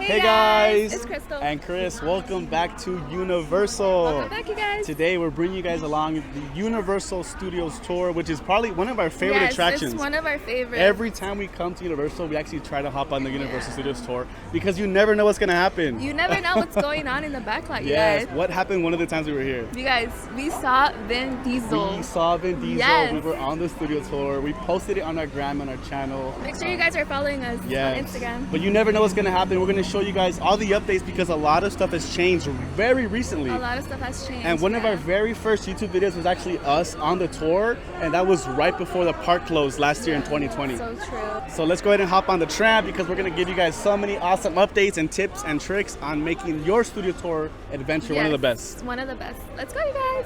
Hey guys, it's Crystal and Chris. Welcome back to Universal. Welcome back, you guys. Today we're bringing you guys along the Universal Studios tour, which is probably one of our favorite attractions. It's one of our favorites. Every time we come to Universal, we actually try to hop on the Universal Studios tour because you never know what's gonna happen. You never know what's going on in the backlot, you guys. What happened one of the times we were here? You guys, we saw Vin Diesel. We saw Vin Diesel. Yes. We were on the studio tour. We posted it on our gram and our channel. Make sure you guys are following us on Instagram. But you never know what's gonna happen. We're gonna show you guys all the updates because a lot of stuff has changed very recently. A lot of stuff has changed. And one of our very first YouTube videos was actually us on the tour, and that was right before the park closed last year in 2020. So true. So let's go ahead and hop on the tram because we're gonna give you guys so many awesome updates and tips and tricks on making your studio tour adventure one of the best. One of the best. Let's go, you guys.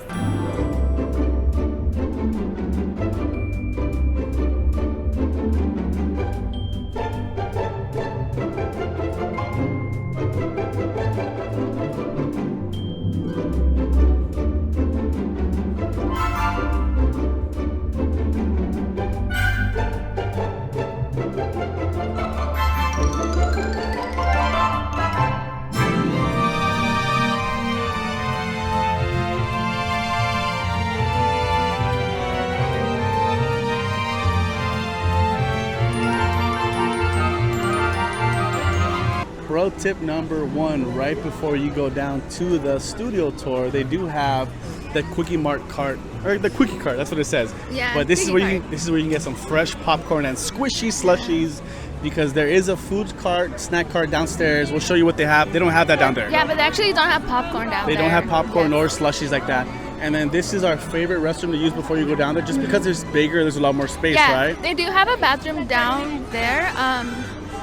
Pro tip number one, right before you go down to the studio tour, they do have the Quickie Mart cart, or the Quickie cart, that's what it says. Yeah, but this is where you can get some fresh popcorn and squishy slushies because there is a food cart, snack cart downstairs. We'll show you what they have. They don't have that down there. Yeah, but they actually don't have popcorn down there. They don't have popcorn or slushies like that. And then this is our favorite restroom to use before you go down there just because it's bigger, there's a lot more space, right? They do have a bathroom down there.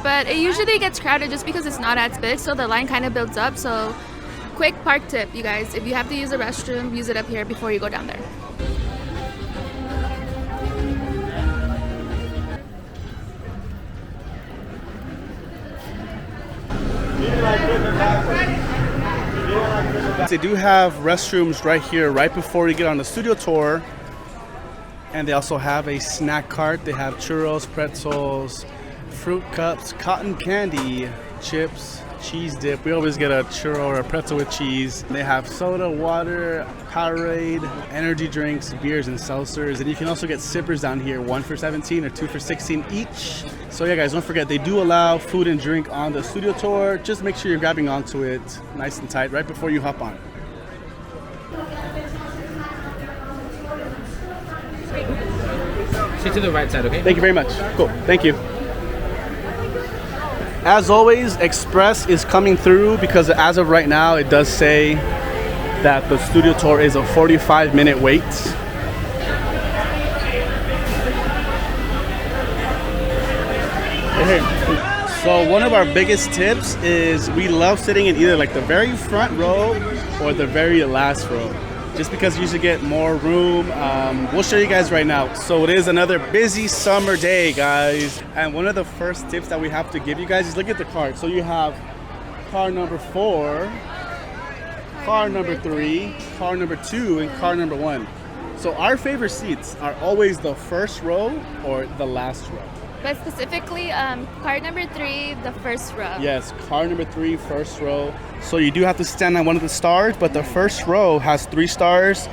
But it usually gets crowded just because it's not as big, so the line kind of builds up. So quick park tip, you guys, if you have to use a restroom, use it up here before you go down there. They do have restrooms right here, right before you get on the studio tour. And they also have a snack cart. They have churros, pretzels, fruit cups, cotton candy, chips, cheese dip. We always get a churro or a pretzel with cheese. They have soda, water, Powerade, energy drinks, beers, and seltzers. And you can also get sippers down here, 1 for $17 or 2 for $16 each. So yeah, guys, don't forget, they do allow food and drink on the studio tour. Just make sure you're grabbing onto it nice and tight right before you hop on. Stay to the right side, okay? Thank you very much. Cool. Thank you. As always, Express is coming through because as of right now, it does say that the studio tour is a 45-minute wait. So one of our biggest tips is we love sitting in either like the very front row or the very last row, just because you usually get more room. We'll show you guys right now. So it is another busy summer day, guys. And one of the first tips that we have to give you guys is look at the cart. So you have car number 4, car number 3, car number 2, and car number 1. So our favorite seats are always the first row or the last row. But specifically, car number 3, the first row. Yes, car number 3, first row. So you do have to stand on one of the stars, but the first row has 3 stars,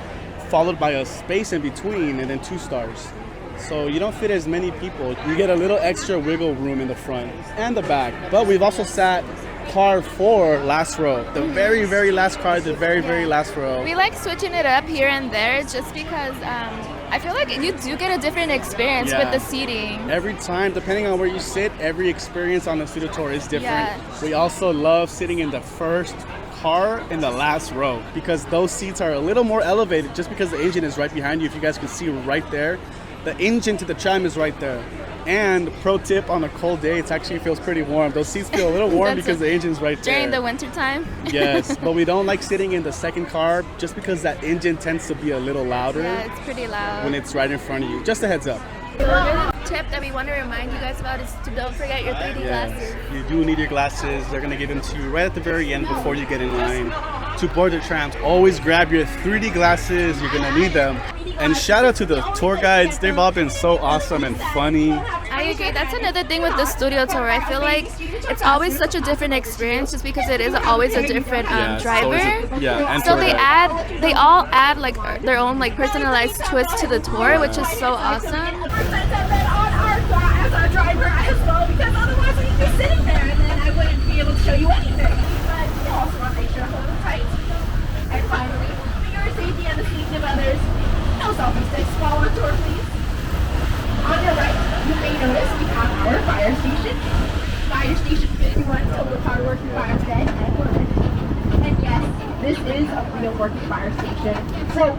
followed by a space in between, and then 2 stars. So you don't fit as many people. You get a little extra wiggle room in the front and the back. But we've also sat car 4, last row. The very, very last car, the very, very last row. We like switching it up here and there just because I feel like you do get a different experience with the seating. Every time, depending on where you sit, every experience on the studio tour is different. Yeah. We also love sitting in the first car in the last row because those seats are a little more elevated just because the engine is right behind you. If you guys can see right there, the engine to the tram is right there. And pro tip, on a cold day, it actually feels pretty warm. Those seats feel a little warm because the engine's right there. During the winter time. Yes, but we don't like sitting in the second car just because that engine tends to be a little louder. Yeah, it's pretty loud. When it's right in front of you. Just a heads up. Another tip that we want to remind you guys about is to don't forget your 3D glasses. You do need your glasses. They're going to give them to you right at the very end before you get in line. To board the trams, always grab your 3D glasses. You're going to need them. And shout out to the tour guides. They've all been so awesome and funny. I agree. That's another thing with the studio tour. I feel like it's always such a different experience just because it is always a different driver. And so tour guide. they all add like their own like personalized twist to the tour, which is so awesome. As our driver as well, because otherwise we'd be sitting there and then I wouldn't be able to show you anything. But you also want to make sure to hold them tight. And finally, for your safety and the safety of others, no selfie sticks while on tour, please. On your right, you may notice we have our fire station. Fire Station 51, so the hardworking firemen and women. And yes, this is a real working fire station. So,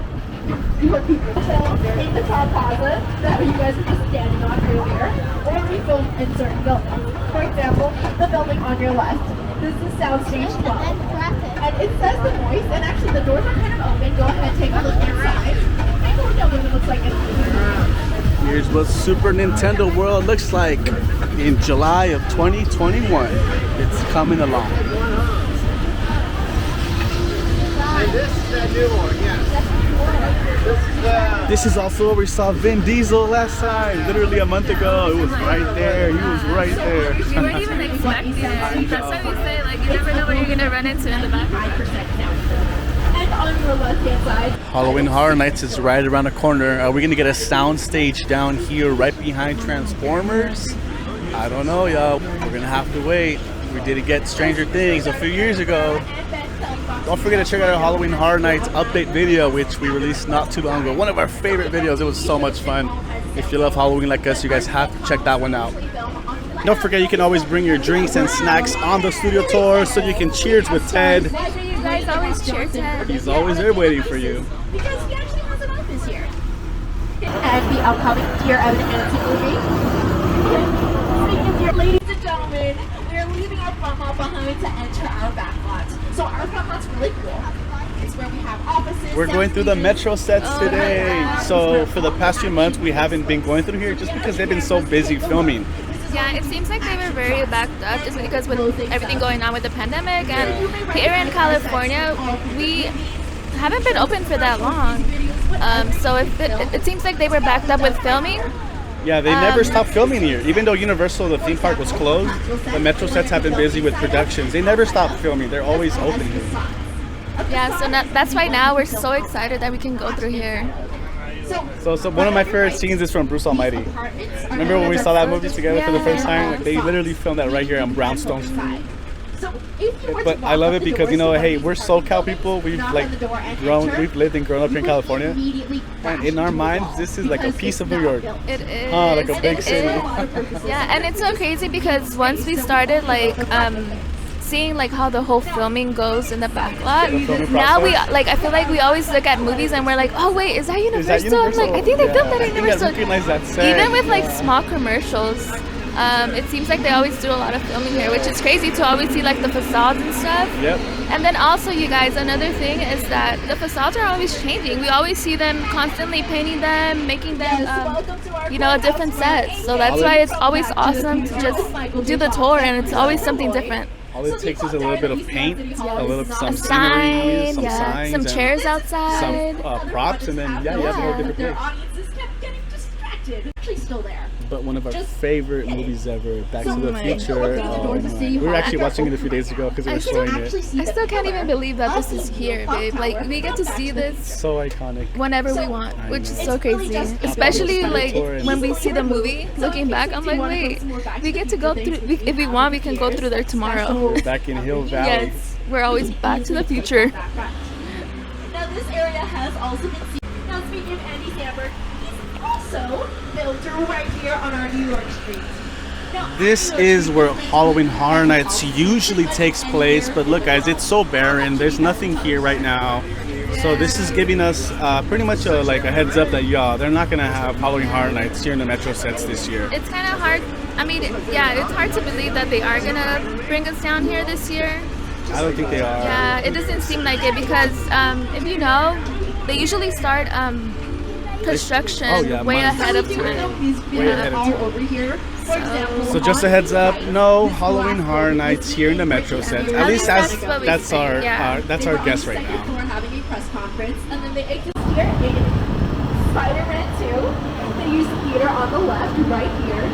your people in the Tram Plaza that you guys were just standing on earlier, or we film in certain buildings. For example, the building on your left. This is Soundstage 12. And it says the voice, and actually the doors are kind of open. Go ahead and take a look inside. Take a look at what it looks like inside. Here's what Super Nintendo World looks like in July of 2021. It's coming along. And this is that new one, yes. This is also where we saw Vin Diesel last time, literally a month ago. It was right there. He was right there. You weren't even expecting it. That's why we say like you never know what you're gonna run into in the back. And on your left-hand side, Halloween Horror Nights is right around the corner. Are we gonna get a sound stage down here right behind Transformers? I don't know, y'all. We're gonna have to wait. We did get Stranger Things a few years ago. Don't forget to check out our Halloween Horror Nights update video, which we released not too long ago. One of our favorite videos. It was so much fun. If you love Halloween like us, you guys have to check that one out. Don't forget, you can always bring your drinks and snacks on the studio tour so you can cheers with Ted. You guys always cheer Ted. He's always there waiting for you. because he actually has an office here. And the upcoming Dear Evan and movie. Ladies and gentlemen, we're leaving our front lot behind to enter our back lot. So our front lot's really cool. It's where we have offices. We're going through the metro sets today. So for the past few months, we haven't been going through here just because they've been so busy filming. Yeah, it seems like they were very backed up just because with everything going on with the pandemic, and here in California, we haven't been open for that long. So it seems like they were backed up with filming. Yeah, they never stopped filming here. Even though Universal, the theme park, was closed, the metro sets have been busy with productions. They never stop filming. They're always open here. Yeah, so that's why now we're so excited that we can go through here. So one of my favorite scenes is from Bruce Almighty. Remember when we saw that movie together for the first time? Like, they literally filmed that right here on Brownstone Street. But I love it because, you know, hey, we're SoCal people. We've we've lived and grown up here in California. And in our minds, this is like a piece of New York. It is. Like a big city. Yeah, and it's so crazy because once we started like seeing like how the whole filming goes in the backlot, now we like I feel like we always look at movies and we're like, oh wait, is that Universal? I'm like, I think they filmed that at Universal. Recognize that set. Even with like small commercials. It seems like they always do a lot of filming here, which is crazy to always see like the facades and stuff. Yep. And then also, you guys, another thing is that the facades are always changing. We always see them constantly painting them, making them, you know, different sets. So that's why it's always awesome to just do the tour, and it's always something different. All it takes is a little bit of paint, some sign, scenery, some signs, some chairs outside, some props, and then you have a whole different place. Audiences kept getting distracted. Actually, still there. But one of our favorite movies ever, Back to the Future. We were actually watching it a few days ago because they were showing it. I still can't even believe that this is here, babe. Like, we get to see this So iconic. whenever we want, which is so crazy. Especially like when we see the movie, looking back, I'm like, wait, we get to go through, if we want, we can go through there tomorrow. We're back in Hill Valley. Yes, we're always back to the future. Now this area has also been seen. Now speaking of Andy Samberg, he's also built right here on our New York street. Now, This is where Halloween Horror Nights usually takes place, but look guys, it's so barren. There's nothing here right now. So this is giving us pretty much a heads up that they're not gonna have Halloween Horror Nights here in the metro sets this year. It's kind of hard. I mean, yeah, it's hard to believe that they are gonna bring us down here this year. I don't think they are. Yeah, it doesn't seem like it because if you know, they usually start construction way ahead of time. Way ahead of time. over here. For example, So just a heads up, no Halloween Horror Nights here in the metro sets. At least that's our guess right now. We're having a press conference, and then they exit here. Spider-Man 2. They use the theater on the left, right here.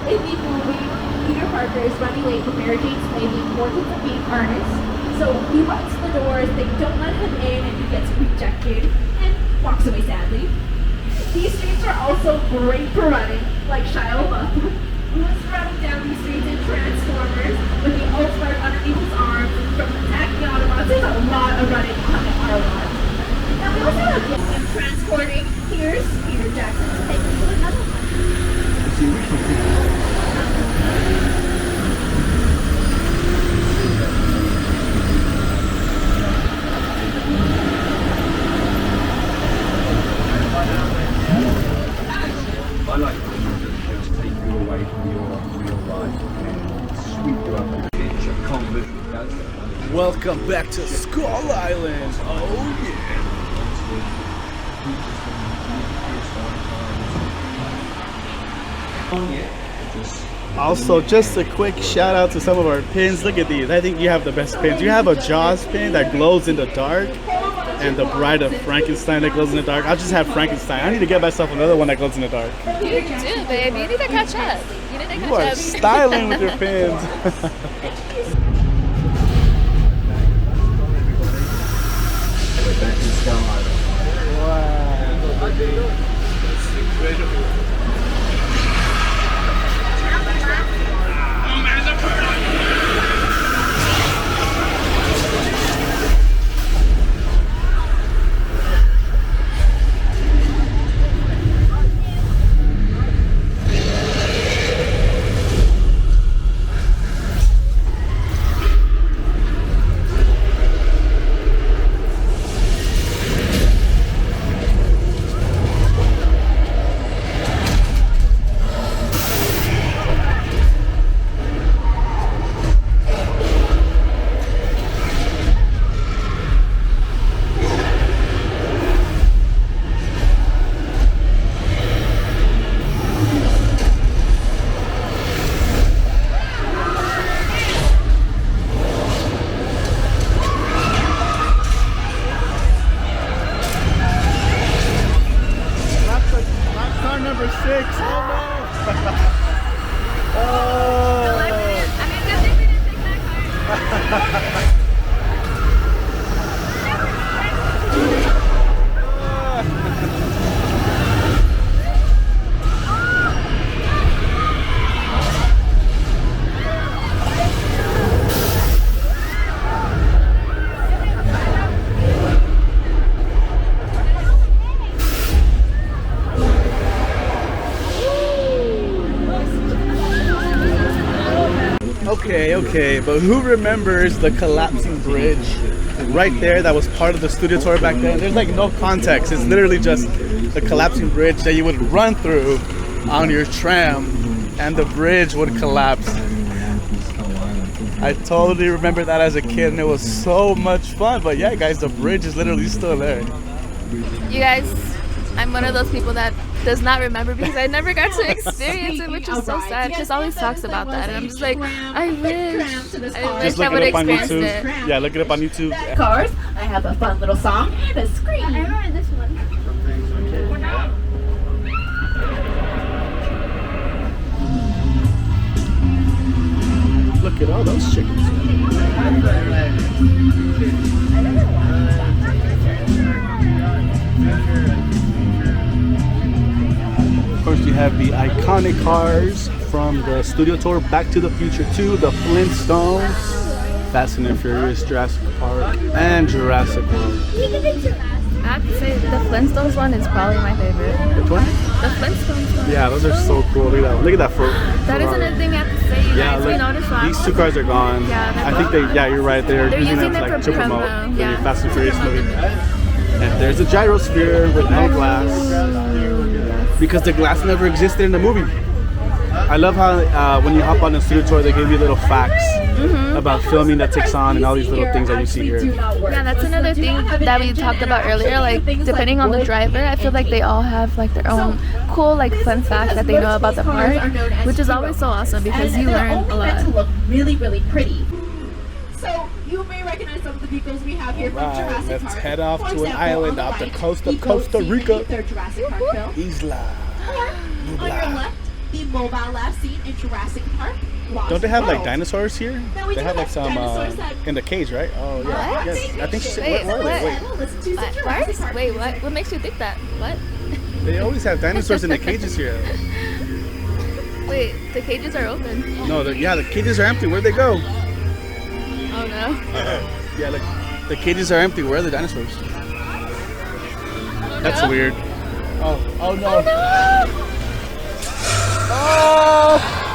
In the movie, Peter Parker is running late for Mary Jane explains the importance of being earnest. So he runs to the doors, they don't let him in, and he gets rejected and walks away sadly. These streets are also great for running, like Shia LaBeouf, who was running down these streets in Transformers with the Ultimate underneath his arms from attacking Autobots. There's a lot of running on the Autobots. And we also have him transporting. Here's Peter Jackson to take us to another one. I like to just take you away from your real life and sweep you up in a pinch of convict. Welcome back to Skull Island. Oh yeah. Also, just a quick shout out to some of our pins. Look at these. I think you have the best pins. You have a Jaws pin that glows in the dark, and the Bride of Frankenstein that glows in the dark. I just have Frankenstein. I need to get myself another one that glows in the dark. You do, babe. You need to catch up. You need to catch You are up. styling with your pins. We're back in Skull Island. Wow. It's incredible. Number 6. Oh no. Oh. I mean, good thing we didn't take that card. Okay, but who remembers the collapsing bridge right there that was part of the studio tour back then? There's like no context. It's literally just the collapsing bridge that you would run through on your tram and the bridge would collapse. I totally remember that as a kid and it was so much fun. But yeah, guys, the bridge is literally still there. You guys, I'm one of those people that does not remember because I never got to experience it, which is so sad. Chris always talks about that, and I'm just like, I wish I would have experienced it. Yeah, look it up on YouTube. Cars, I have a fun little song and a screen. I remember this one. Look at all those chickens. Of course, you have the iconic cars from the studio tour Back to the Future 2, the Flintstones, Fast and Furious, Jurassic Park, and Jurassic World. I have to say, the Flintstones one is probably my favorite. Which one? The Flintstones one. Yeah, those are so cool. Look at that. Look at that. That is another thing I have to say, you guys. We noticed wrong. These two cars are gone. Yeah, I think they. Yeah, you're right. They're using them them to for promote promo. the Yeah. Fast and Furious movie. And there's a gyrosphere with no glass because the glass never existed in the movie. I love how when you hop on the studio tour, they give you little facts about filming that takes on and all these little things that you see here. Yeah, that's another thing that we talked about earlier. Like, depending on the driver, I feel like they all have like their own cool, like, fun facts that they know about the park, which is always so awesome because you learn a lot. To look really, really pretty. So you may recognize recognize some of the vehicles we have here from Right, Jurassic let's Park. head off For to an example, island on the off the right, coast the of Costa boat scene Rica. in the third Jurassic Park film. Isla. Or on your left, the mobile lab scene in Jurassic Park. Lost Don't they have like World. dinosaurs here? Now, we They do have like have some dinosaurs that- in the cage, right? Oh yeah. What? Yes. I think so. Wait, What are they? what? Wait. Listen to some Jurassic Parks? Park Wait, music. what? What makes you think that? What? They always have dinosaurs in the cages here. Wait, the cages are open. No, the cages are empty. Where'd they go? Oh no. Yeah, look, the cages are empty. Where are the dinosaurs? That's weird. Oh no. Oh!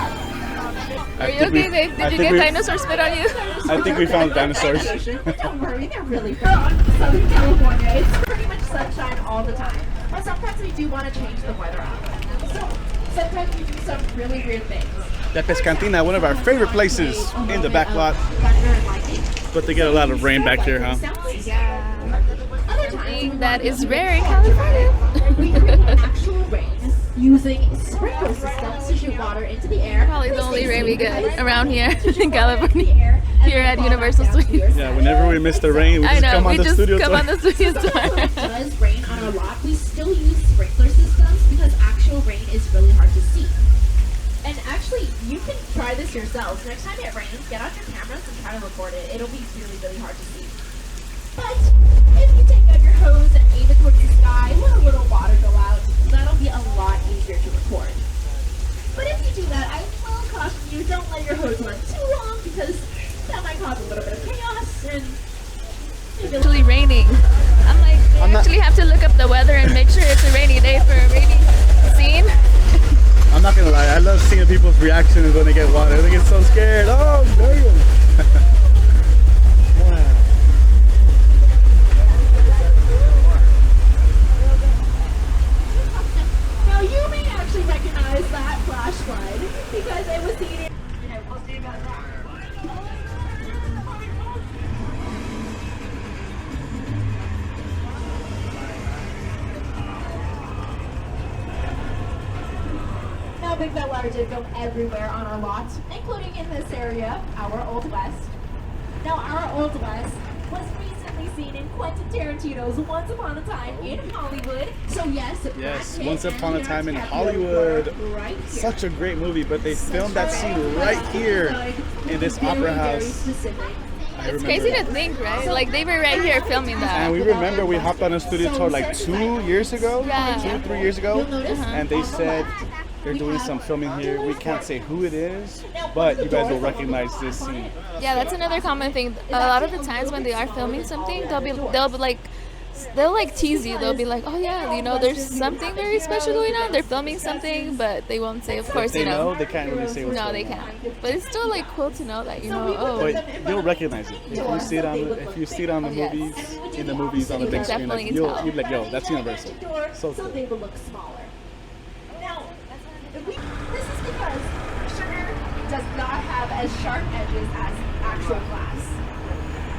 Are you okay, babe? Did you get dinosaur spit on you? I think we found dinosaurs. Don't worry, they're really fun. Southern California, it's pretty much sunshine all the time. But sometimes we do want to change the weather up. So sometimes we do some really weird things. La Pescantina, one of our favorite places in the backlot. But they get a lot of rain back here, huh? Yeah. Other Thing times that is rare in California. we create actual rain using sprinkler systems to shoot water into the air. Probably the only rain we get around here in California. Here at Universal Studios. Yeah, whenever we miss the rain, we I just know, come on we the just studio come tour. on the studio tour. Does rain on our lot, we still use sprinkler systems because actual rain is really hard to see. And actually, you can try this yourselves. Next time it rains, get out your cameras and try to record it. It'll be really, really hard to see. But if you take out your hose and aim it towards the sky, let a little water go out. That'll be a lot easier to record. But if you do that, I will caution you, don't let your hose run too long because that might cause a little bit of chaos and It's actually raining. I'm like, they I'm not- actually have to look up the weather and make sure it's a rainy day for a rainy scene. I'm not gonna lie, I love seeing people's reactions when they get water. They get so scared. Oh, damn. Wow. Now you may actually recognize that flash flood because it was seen in Now Big Bad Water did film everywhere on our lot, including in this area, our Old West. Now our Old West was recently seen in Quentin Tarantino's Once Upon a Time in Hollywood. So yes, Brad Yes, Pitt Once and Upon a Leonardo Time in DiCaprio Hollywood. were right here. Such a great movie, but they filmed that scene right here in this opera house. I It's remember crazy that. to think, right? Like they were right here filming that. And we remember we hopped on a studio tour like 2 years ago, Yeah. 3 years ago, Uh-huh. and they said they're doing some filming here. We can't say who it is, but you guys will recognize this scene. Yeah, that's another common thing. A lot of the times when they are filming something, they'll like tease you. They'll be like, "Oh yeah, you know, there's something very special going on. They're filming something," but they won't say, of course, They you know know. they can't really say what's No, going they on. can't. But it's still like cool to know that you know. Oh, But you'll recognize it if you see it on the movies, in the movies on the big screen. Like, Definitely you'll tell. be like, yo, that's Universal. So So cool. they will look smaller. Now, this is because sugar does not have as sharp edges as actual glass.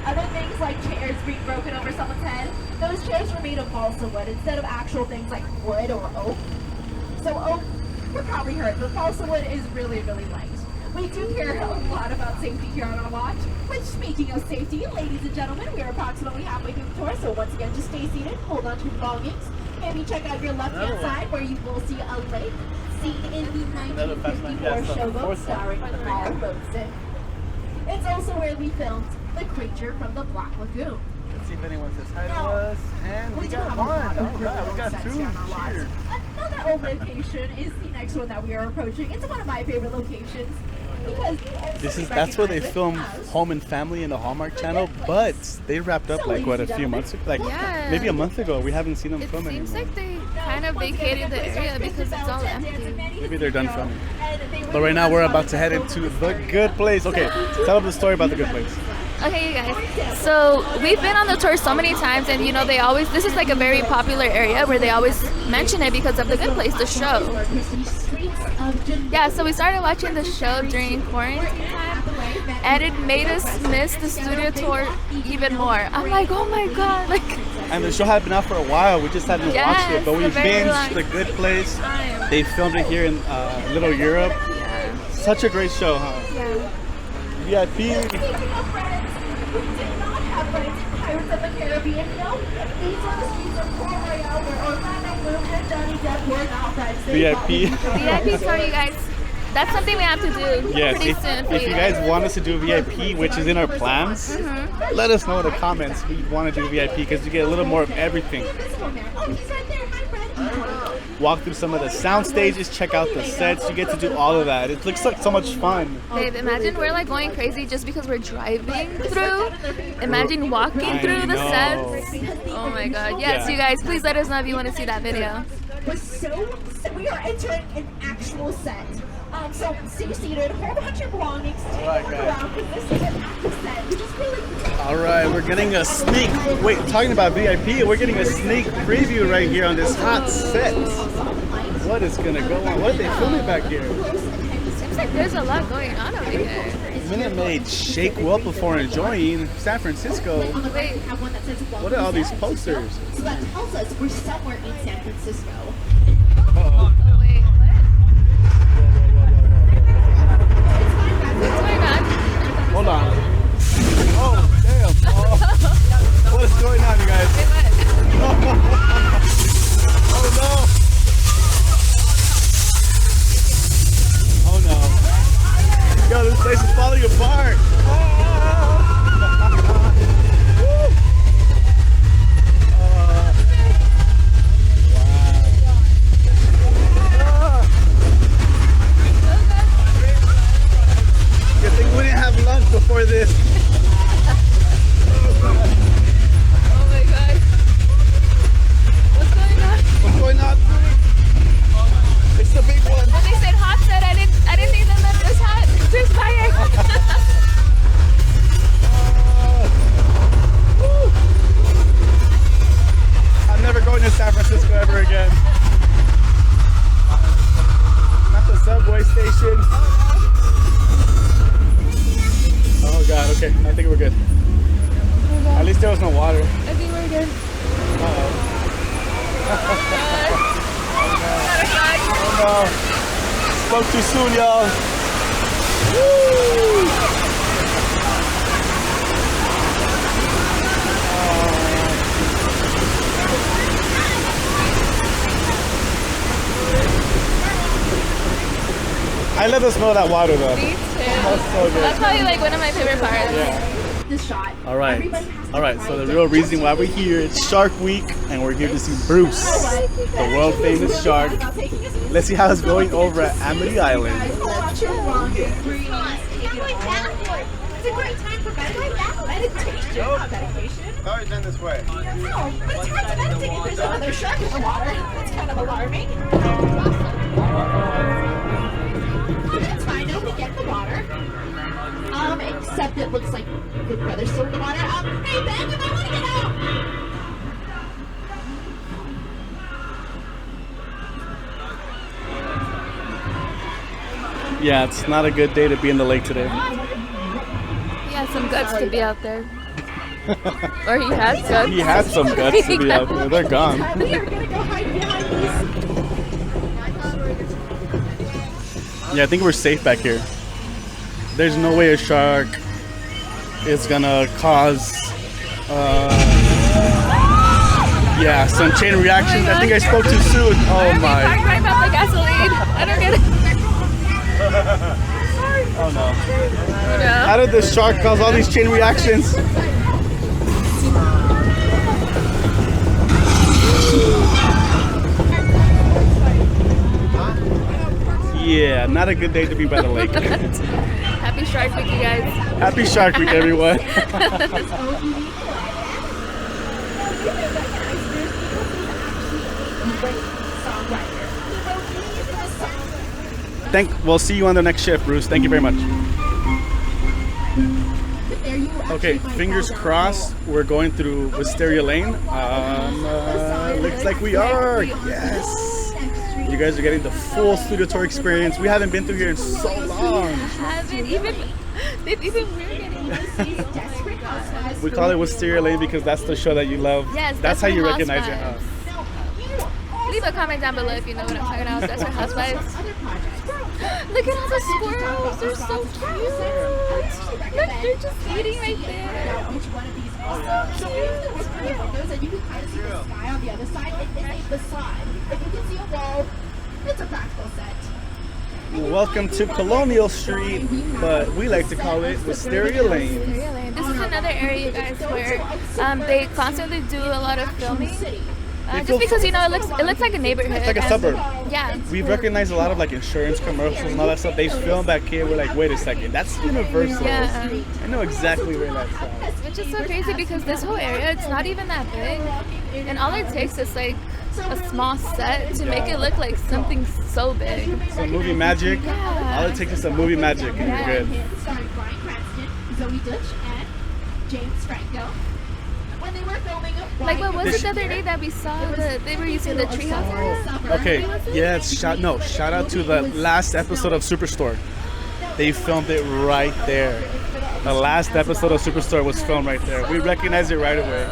Other things like chairs being broken over someone's head, those chairs were made of balsa wood instead of actual things like wood or oak. So oak, you're probably hurt, but balsa wood is really, really light. We do care a lot about safety here on our lot. Which, speaking of safety, ladies and gentlemen, we are approximately halfway through the tour, so once again, just stay seated, hold on to your belongings. Maybe check out your left-hand side where you will see a lake seen in the 1954 showboat starring Paul Robeson. It's also where we filmed The Creature from the Black Lagoon. Let's see if anyone says hi to us. And We do have a lot of really old sets here on our lot. Another old location is the next one that we are approaching. It's one of my favorite locations because That's where they filmed Home and Family in the Hallmark Channel, but they wrapped up like what, a few months ago, like Yeah. maybe a month ago. We haven't seen them it film seems anymore. like they kind of vacated the area because it's all empty. Maybe they're done filming. But right now we're about to head into the good place. Okay, tell them the story about the good place. Okay, you guys. So we've been on the tour so many times, and you know this is like a very popular area where they always mention it because of the Good Place, the show. Yeah, so we started watching the show during quarantine time, and it made us miss the studio tour even more. I'm like, oh my god, like. And the show had been out for a while. We just hadn't watched it, but we Yes, a very long binged the Good Place. time. They filmed it here in Little Europe. Such a great show, huh? Yeah. VIP. Speaking of friends, we did not VIP. VIP tour, you guys. That's something we have to do Yes, pretty soon for if you you guys want us to do VIP, which is in our plans, let us know in the comments. We want to do VIP because you get a little more of everything. Walk through some of the sound stages, check out the sets. You get to do all of that. It looks like so much fun. Babe, imagine we're like going crazy just because we're driving through. Imagine walking through the sets. Oh my god. Yes, you guys, please let us know if you want to see that video. We are entering an actual set. So stay seated, hold on to your belongings, take around, because this is an active set. We just really All right, we're getting a sneak. Wait, talking about VIP, we're getting a sneak preview right here on this hot set. What is gonna go on? What are they filming back here? Seems like there's a lot going on over here. Minute Maid shake well before enjoying San Francisco. Wait, What are all these posters? So that tells us we're somewhere in San Francisco. Uh-oh. oh wait, what? What's going on? Hold on. Oh, damn. Oh. What is going on, you guys? Wait, what? Oh, no. Oh, no. Yo, this place is falling apart. Good thing we didn't have lunch before this. Oh my god. What's going on? What's going on? It's the big one. When they said hot set, I didn't think that meant this hot. There's fire. I'm never going to San Francisco ever again. Not the subway station. Oh god, okay. I think we're good. At least there was no water. I think we're good. Uh-oh. Oh no. Spoke too soon, y'all. Woo! I love the smell of that water though. Me too. Smells so good. That's probably like one of my favorite parts. Yeah. This shot. All right. So the real reason why we're here, it's Shark Week, and we're here to see Bruce, the world famous shark. Let's see how it's going over at Amity Island. Hold on to your belongings. It's a great time for meditation. Not medication. It's always been this way. No, but it's hard to meditate if there's another shark in the water. It's kind of alarming. That's fine. Nobody get in the water. Except it looks like Good Brother's still in the water. Hey Ben, you might want to get out. Yeah, it's not a good day to be in the lake today. He has some guts to be out there. Or he has guts. He has some guts to be out there. They're gone. We are gonna go hide behind these. Yeah, I think we're safe back here. There's no way a shark is gonna cause, yeah, some chain reactions. I think I spoke too soon. Oh my. Right about the gasoline. I don't get it. Oh no. You know? How did the shark cause all these chain reactions? Yeah, not a good day to be by the lake. Happy Shark Week, you guys. Happy Shark Week, everyone. We'll see you on the next shift, Bruce. Thank you very much. Okay, fingers crossed. We're going through Wisteria Lane. Looks like we are. Yes. You guys are getting the full studio tour experience. We haven't been through here in so long. We're getting We call it Wisteria Lane because that's the show that you love. Yes, that's how you Desperate recognize it. Housewives. Huh? Leave a comment down below if you know what I'm talking about. Desperate Housewives. Look at all the squirrels. They're so cute. Look, they're just eating right there. So here's the windows, and you can kind of see the sky on the other side. It is a facade. If you can see a wall, It's a practical set. Welcome to Colonial Street, but we like to call it Wisteria Lane. Wisteria Lane. This is another area, you guys, where they constantly do a lot of filming. Just because, you know, it looks like a neighborhood. It's like a suburb. Yeah. We've recognized a lot of like insurance commercials and all that stuff. They film back here. We're like, wait a second, that's Universal. Yeah. I know exactly where that's at. Which is so crazy because this whole area, it's not even that big. And all it takes is like a small set to make it look like something so big. Some movie magic. Yeah. All it takes is some movie magic and you're good. Starring Bryan Cranston, Zoe Deutch, and James Franco. When they were filming Like, what was it the other day that we saw that they were using the treehouse area? Okay, yeah, shout out to the last episode of Superstore. They filmed it right there. The last episode of Superstore was filmed right there. We recognized it right away.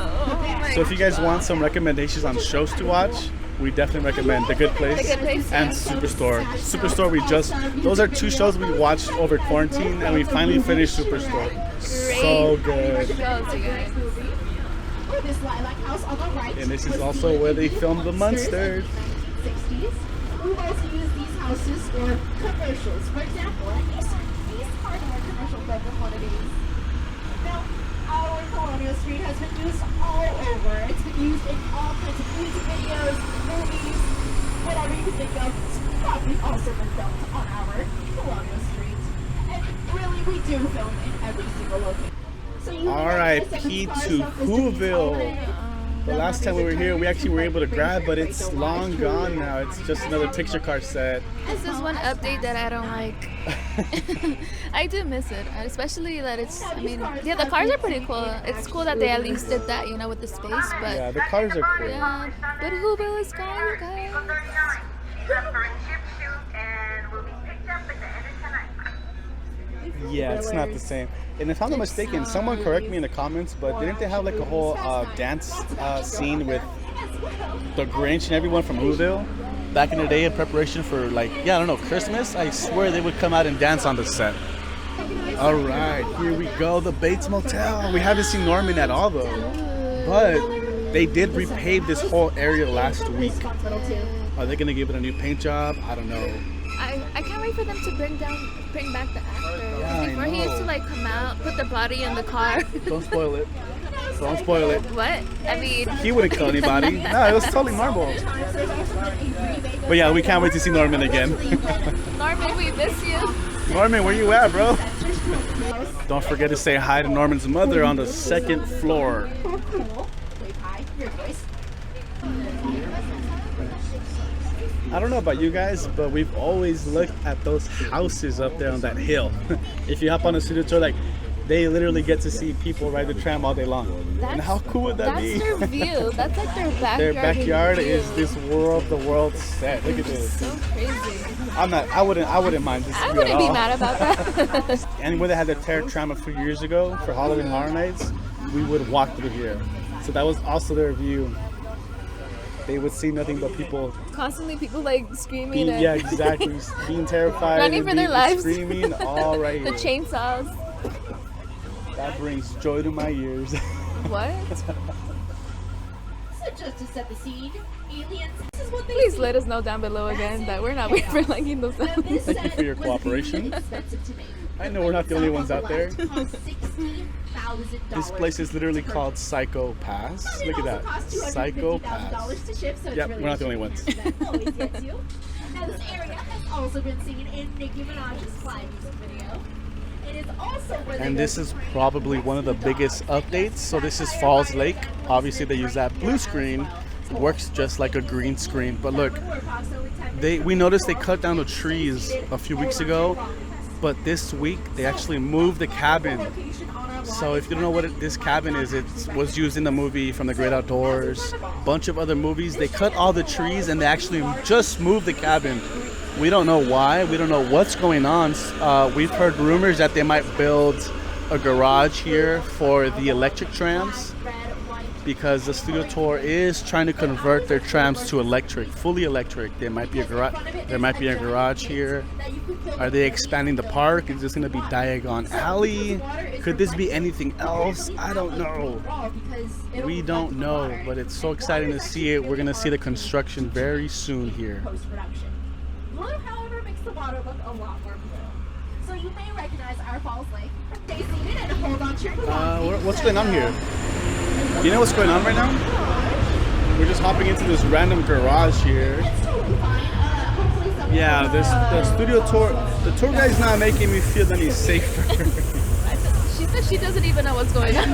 So if you guys want some recommendations on shows to watch, we definitely recommend The Good Place, The Good Place, and Superstore. Superstore, those are two shows we watched over quarantine, and we finally finished Superstore. So good. Shows, you guys. this lilac house on the right. And this is also where they filmed the Munsters. 60s. We've also used these houses for commercials. For example, East Hardware commercial film was one of these. Now, our Colonial Street has been used all over. It's been used in all kinds of music videos, movies, whatever you can think of. It's probably also been filmed on our Colonial Street. And really, we do film in every single location. So R.I.P. to Whoville. The last time we were here, we actually were able to grab, but it's long gone now. It's just another picture car set. This is one update that I don't like. I do miss it, especially that it's, I mean, yeah, the cars are pretty cool. It's cool that they at least did that, you know, with the space, but yeah, the cars are cool. Yeah, but Whoville is gone, you guys. Yeah, it's not the same. And if I'm not mistaken, someone correct me in the comments, but didn't they have like a whole dance scene with the Grinch and everyone from Whoville back in the day in preparation for like, yeah, I don't know, Christmas? I swear they would come out and dance on the set. All right, here we go, the Bates Motel. We haven't seen Norman at all though, but they did repave this whole area last week. Are they gonna give it a new paint job? I don't know. I can't wait for them to bring back the actor. Yeah, Before he used to like come out, put the body in the car. Don't spoil it. Don't spoil it. What? I mean, He wouldn't kill anybody. No, it was totally normal. But yeah, we can't wait to see Norman again. Norman, we miss you. Norman, where you at, bro? Don't forget to say hi to Norman's mother on the second floor. I don't know about you guys, but we've always looked at those houses up there on that hill. If you hop on a studio tour, like, they literally get to see people ride the tram all day long. And how cool would that be? That's their view. That's like their backyard. Their backyard view. is this world set. Look at this. So crazy. I wouldn't mind this. I wouldn't be mad about that. And when they had the Terror Tram a few years ago for Halloween Horror Nights, we would walk through here. So that was also their view. They would see nothing but people. Constantly people like screaming. Yeah, exactly. Being terrified. Running for their lives. Screaming, all right The here. chainsaws. That brings joy to my ears. What? So just to set the scene, aliens, this is what they Please see. let us know down below again that we're not waiting for liking those sounds. This Thank you set for your was cooperation. expensive to make. I know we're not the only ones out there. It cost $16,000. This place is literally called Psycho Pass. It Look at also that. cost Psycho $250,000 Pass. to ship, so it's Yep, really we're not the only cheap. ones. That always gets you. Now this area has also been seen in Nicki Minaj's Fly music video. It is also where they And go this to is bring probably one of the biggest updates. So this is Falls Lake. Obviously they use that blue screen. It works just like a green screen. But look, we noticed they cut down the trees a few weeks ago. But this week they actually moved the cabin. So if you don't know what this cabin is, it was used in the movie From the Great Outdoors, a bunch of other movies. They cut all the trees and they actually just moved the cabin. We don't know why. We don't know what's going on. We've heard rumors that they might build a garage here for the electric trams because the studio tour is trying to convert their trams to electric, fully electric. There might be a garage. There might be a garage here. Are they expanding the park? Is this going to be Diagon Alley? Could this be anything else? I don't know. We don't know, but it's so exciting to see it. We're going to see the construction very soon here. the water look a lot more blue. So you may recognize our falls lake. Stay seated and hold on to your belongings. What's going on here? You know what's going on right now? We're just hopping into this random garage here. It's totally fine. Hopefully somebody Yeah, the studio tour. The tour guide's not making me feel any safer. She said she doesn't even know what's going on.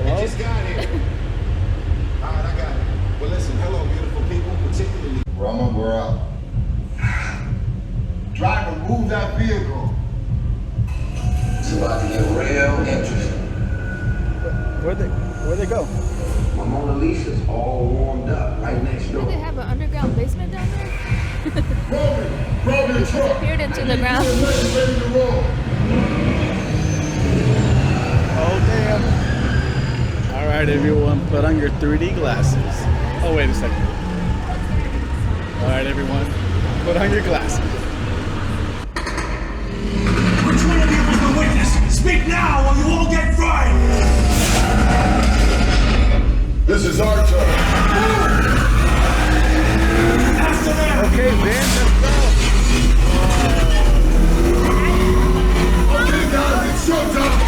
I just got here. Alright, I got it. Well, listen, hello, beautiful people, particularly. Roma, we're up. Driver, move that vehicle. It's about to get real interesting. Where'd they go? My Mona Lisa's all warmed up right next Do they door. have an underground basement down there? Roll your It disappeared into the ground. Ready to roll. Oh damn! All right, everyone, put on your 3D glasses. Oh wait a second. All right, everyone, put on your glasses. Which one of you was the witness? Speak now or you all get fried! This is our turn. After them! Okay, man, let's go. Okay, guys, it's showtime.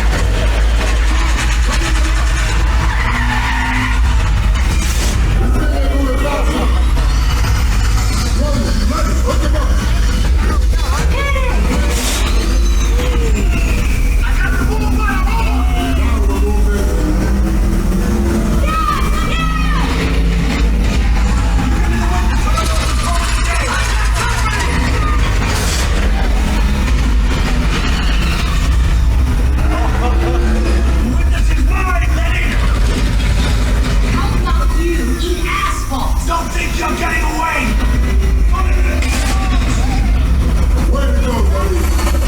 Don't think you're getting away! Way to go, buddy.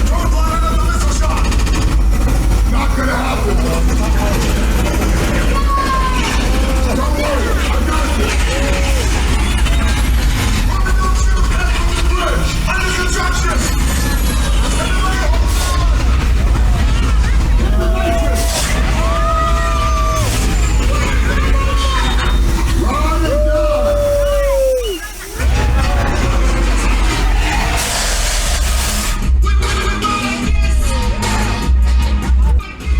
Don't fly another missile shot! Not gonna happen, bro. Don't worry, I got this. Robin, don't shoot! Head over the bridge! Under construction! Run and die.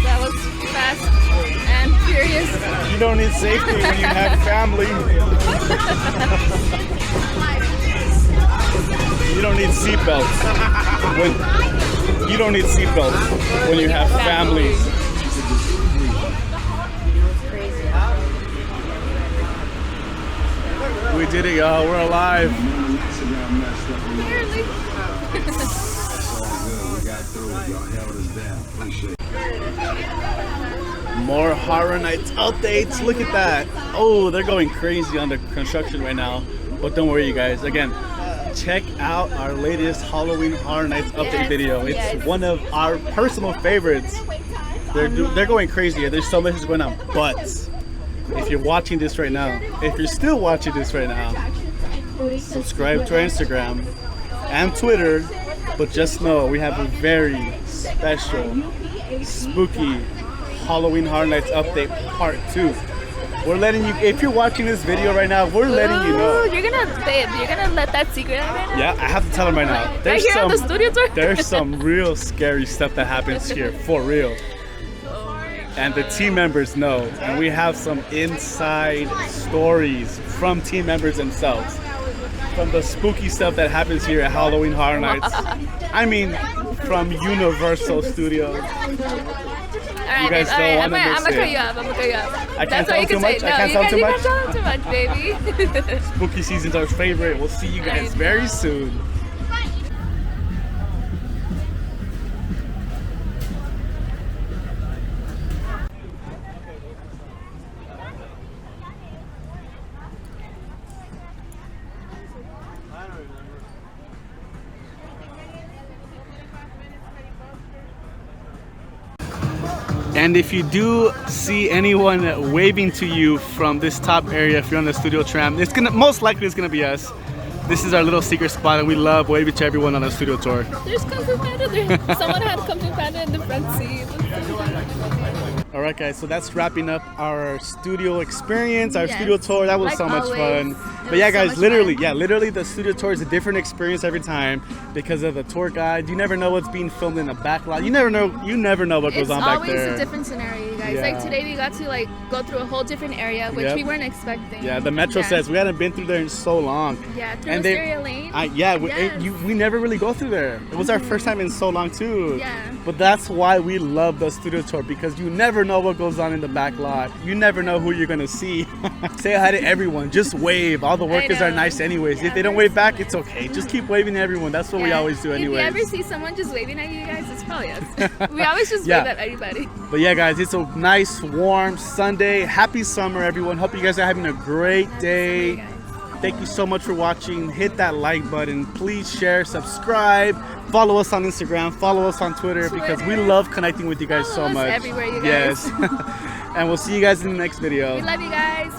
That was fast and furious. You don't need safety when you have family. You don't need seatbelts. You don't need seatbelts when you have families. We did it, y'all. We're alive. Barely. We got through it. Y'all held us down. Appreciate it. More Horror Nights updates. Look at that. Oh, they're going crazy on the construction right now. But don't worry, you guys. Again, check out our latest Halloween Horror Nights update Yes, video. It's yes. one of our personal favorites. They're going crazy. There's so much that's going on. But if you're watching this right now, if you're still watching this right now, subscribe to our Instagram and Twitter. But just know we have a very special, spooky Halloween Horror Nights update part 2. We're letting you, if you're watching this video right now, we're letting you know. Ooh, you're gonna let that secret out right now? Yeah, I have to tell them right now. Right here on the studio tour? There's some real scary stuff that happens here, for real. And the team members know. And we have some inside stories from team members themselves. From the spooky stuff that happens here at Halloween Horror Nights. I mean, from Universal Studios. Alright, You guys babe, don't alright, wanna I'm miss gonna cut it. you up. I'm gonna cut you up. I can't That's all tell you too can much? say. I No, can't you tell can't, too you much? can't tell too much, baby. Spooky season's our favorite. We'll see you guys very soon. And if you do see anyone waving to you from this top area, if you're on the studio tram, it's gonna most likely it's gonna be us. This is our little secret spot, and we love waving to everyone on the studio tour. There's Kung Fu Panda there. Someone had Kung Fu Panda in the front seat. All right, guys. So that's wrapping up our studio experience, our Yes. studio tour. That was Like so much always. fun. It But was yeah, so guys, much literally, fun. literally, the studio tour is a different experience every time because of the tour guide. You never know what's being filmed in the backlot. You never know what goes It's on back always there. a different scenario, you guys. Yeah. Like today we got to like go through a whole different area, which Yep. we weren't expecting. Yeah, the metro Yeah. says we hadn't been through there in so long. Yeah, through And they- Wisteria Lane. We Yes. never really go through there. It was our first time in so long too. Yeah. But that's why we love the studio tour because you never know what goes on in the back lot. You never know who you're gonna see. Say hi to everyone. Just wave. All the workers are know. nice anyways. Yeah, If they don't we're wave so back, nice. it's okay. Just keep waving to everyone. That's what we Yeah. always do anyways. If you ever see someone just waving at you guys, it's probably us. We always just Yeah. wave at anybody. But yeah, guys, it's a nice, warm Sunday. Happy summer, everyone. Hope you guys are having a great day. Guys. Thank you so much for watching. Hit that like button. Please share, subscribe, follow us on Instagram, follow us on Twitter because we love connecting with you guys Follow so us much. everywhere, you Yes. guys. And we'll see you guys in the next video. We love you guys.